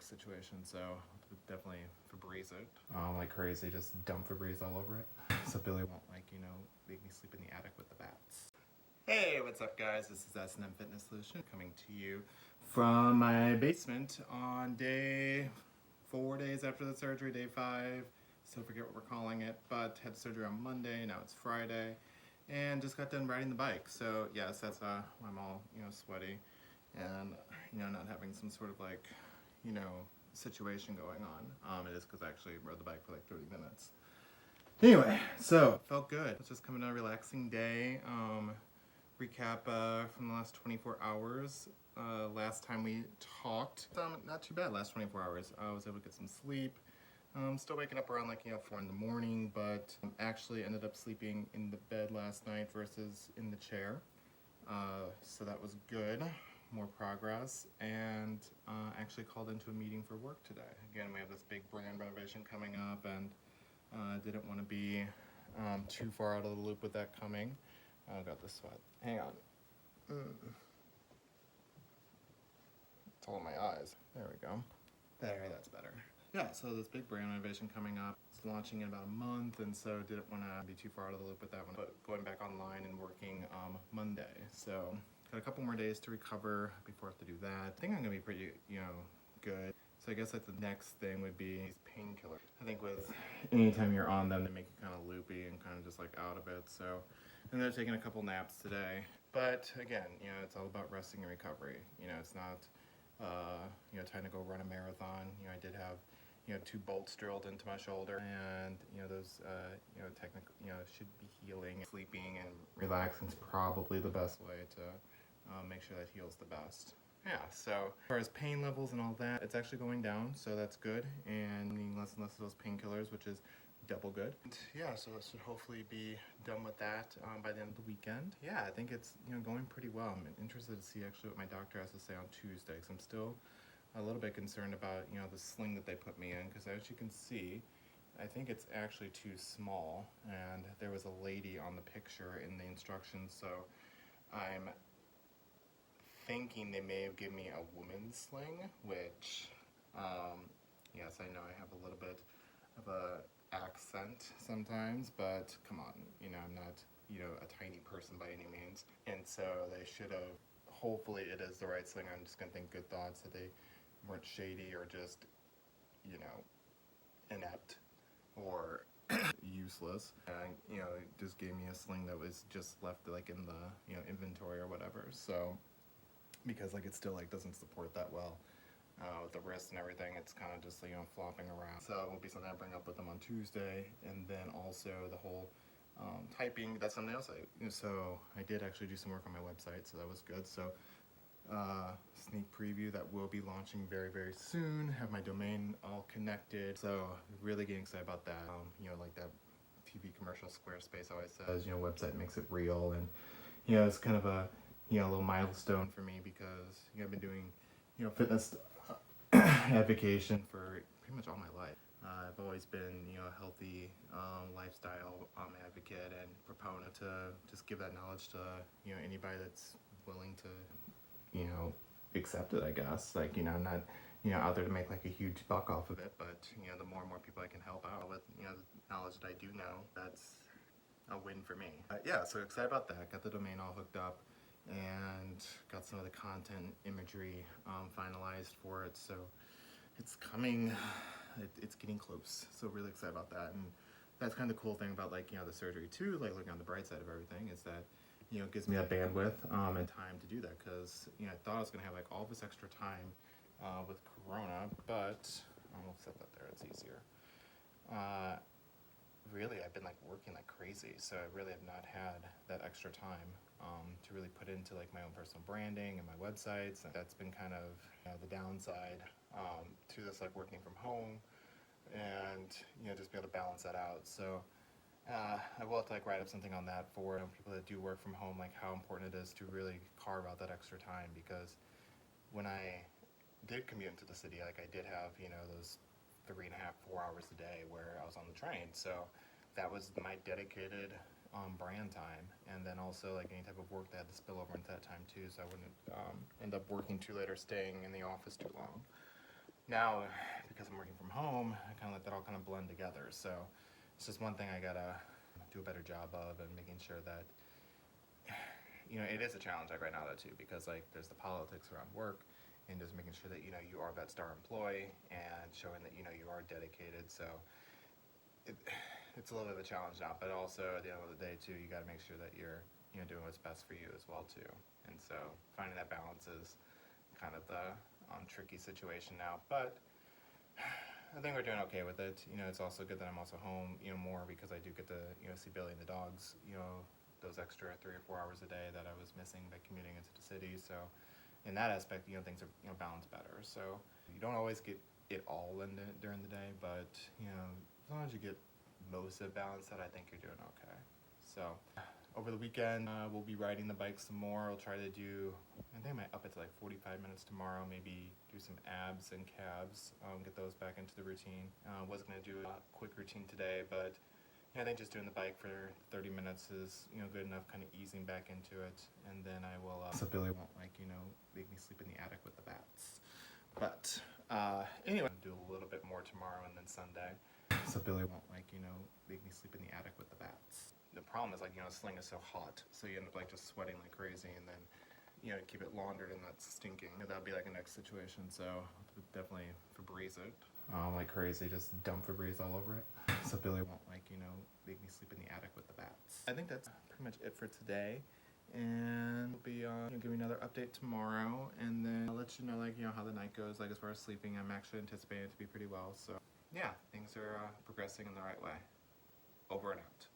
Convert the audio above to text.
situation, so definitely Fabreeze it. Like crazy, just dump Fabreeze all over it. So Billy won't, like, you know, make me sleep in the attic with the bats. Hey, what's up guys? This is S&M Fitness Solution coming to you from my basement on day 4 days after the surgery, day 5. Still forget what we're calling it, but had surgery on Monday, now it's Friday, and just got done riding the bike. So yes, that's why I'm all, you know, sweaty and, you know, not having some sort of like, you know, situation going on. It is because I actually rode the bike for like 30 minutes. Anyway, so felt good. It's just coming on a relaxing day. Recap from the last 24 hours. Last time we talked, not too bad last 24 hours. I was able to get some sleep. Still waking up around like, you know, 4 in the morning, but actually ended up sleeping in the bed last night versus in the chair. So that was good, more progress, and actually called into a meeting for work today. Again, we have this big brand renovation coming up, and didn't want to be too far out of the loop with that coming. I got the sweat. Hang on. It's all in my eyes. There we go. There, that's better. Yeah, so this big brand renovation coming up. It's launching in about a month, and so didn't want to be too far out of the loop with that one. But going back online and working Monday. So got a couple more days to recover before I have to do that. I think I'm going to be pretty, you know, good. So I guess like the next thing would be these painkillers. I think with anytime you're on them, they make you kind of loopy and kind of just like out of it. So, and they're taking a couple naps today. But again, you know, it's all about resting and recovery. You know, it's not, you know, time to go run a marathon. You know, I did have, you know, 2 bolts drilled into my shoulder, and you know those, you know, technically, you know, should be healing. Sleeping and relaxing is probably the best way to make sure that heals the best. Yeah, so as far as pain levels and all that, it's actually going down, so that's good, and needing less and less of those painkillers, which is double good. And yeah, so this should hopefully be done with that by the end of the weekend. Yeah, I think it's, you know, going pretty well. I'm interested to see actually what my doctor has to say on Tuesday, because I'm still a little bit concerned about, you know, the sling that they put me in, because as you can see, I think it's actually too small, and there was a lady on the picture in the instructions, so I'm thinking they may have given me a woman's sling, which, yes, I know I have a little bit of a accent sometimes, but come on, you know, I'm not, you know, a tiny person by any means, and so they should have, hopefully it is the right sling. I'm just gonna think good thoughts that they weren't shady or just, you know, inept or useless, and you know, just gave me a sling that was just left like in the, you know, inventory or whatever. So because like it still like doesn't support that well with the wrist and everything, it's kind of just, you know, flopping around. So it will be something I bring up with them on Tuesday, and then also the whole typing. That's something else. So I did actually do some work on my website, so that was good. So sneak preview that will be launching very, very soon. Have my domain all connected, so really getting excited about that. You know, like that TV commercial Squarespace always says, you know, website makes it real, and you know, it's kind of a, you know, a little milestone for me, because you know, I've been doing, you know, fitness advocation for pretty much all my life. I've always been, you know, a healthy lifestyle advocate and proponent to just give that knowledge to, you know, anybody that's willing to, you know, accept it, I guess. Like, you know, I'm not, you know, out there to make like a huge buck off of it, but you know, the more and more people I can help out with, you know, the knowledge that I do know, that's a win for me. Yeah, so excited about that. Got the domain all hooked up and got some of the content imagery finalized for it, so it's coming. It's getting close, so really excited about that. And that's kind of the cool thing about, like, you know, the surgery too, like looking on the bright side of everything, is that, you know, it gives me that bandwidth and time to do that, because you know, I thought I was gonna have like all this extra time with Corona, but I'll set that there, it's easier. Really, I've been like working like crazy, so I really have not had that extra time to really put into like my own personal branding and my websites, and that's been kind of, you know, the downside to this, like working from home, and you know, just be able to balance that out. So I will have to like write up something on that for, you know, people that do work from home, like how important it is to really carve out that extra time, because when I did commute into the city, like I did have, you know, those 3.5, 4 hours a day where I was on the train, so that was my dedicated brand time, and then also like any type of work that had to spill over into that time too, so I wouldn't end up working too late or staying in the office too long. Now, because I'm working from home, I kind of let that all kind of blend together. So it's just one thing I gotta do a better job of, and making sure that, you know, it is a challenge like right now though too, because like there's the politics around work, and just making sure that, you know, you are that star employee and showing that, you know, you are dedicated. So it's a little bit of a challenge now, but also at the end of the day too, you got to make sure that you're, you know, doing what's best for you as well too. And so finding that balance is kind of the tricky situation now, but I think we're doing okay with it. You know, it's also good that I'm also home, you know, more, because I do get to, you know, see Billy and the dogs, you know, those extra 3 or 4 hours a day that I was missing by commuting into the city. So in that aspect, you know, things are, you know, balanced better. So you don't always get it all in during the day, but, you know, as long as you get most of it balanced, that I think you're doing okay. So over the weekend, we'll be riding the bike some more. I'll try to do, I think I might up it to like 45 minutes tomorrow, maybe do some abs and calves, get those back into the routine. Was gonna do a quick routine today, but yeah, I think just doing the bike for 30 minutes is, you know, good enough, kind of easing back into it. And then I will, so Billy won't, like, you know, make me sleep in the attic with the bats. But anyway, I'll do a little bit more tomorrow and then Sunday. So Billy won't, like, you know, make me sleep in the attic with the bats. The problem is, like, you know, sling is so hot, so you end up like just sweating like crazy, and then, you know, keep it laundered and that's stinking. That'll be like a next situation, so definitely Fabreeze it. Like crazy, just dump Fabreeze all over it. So Billy won't, like, you know, make me sleep in the attic with the bats. I think that's pretty much it for today. And we'll be giving another update tomorrow, and then I'll let you know, like, you know, how the night goes. Like, as far as sleeping, I'm actually anticipating it to be pretty well. So yeah, things are progressing in the right way. Over and out.